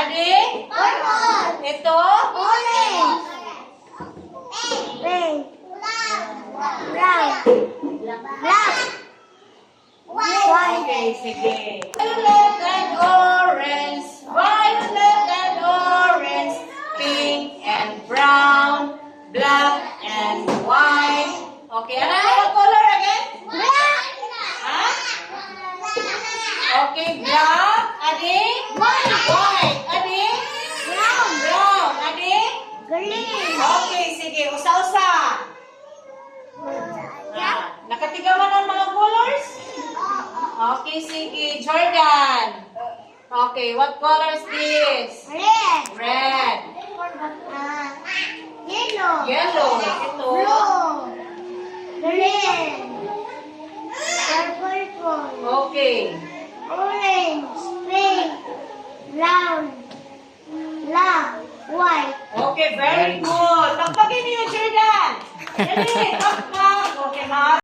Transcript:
Adi? Purple. Ito? Orange. Pink. Brown. Black. White. Okay, sige. Violet and orange. Violet and orange. Pink and brown. Black and white. Okay, ano yung color again? Black. Ha? Okay, black. Adi? White. White. Adi? Brown. Brown. Adi? Green. Okay, sige. Usa-usa. Nakatigawan ang mga colors? Okay, sige. Jordan. Okay, what color is this? Red. Red. Yellow. Yellow. Ito. Blue. Green. Purple. Okay. Orange. Pink. Brown. Black. White. Okay, very good. Pagpagin niyo, Jordan. Dali, pakpak. Okay, ha?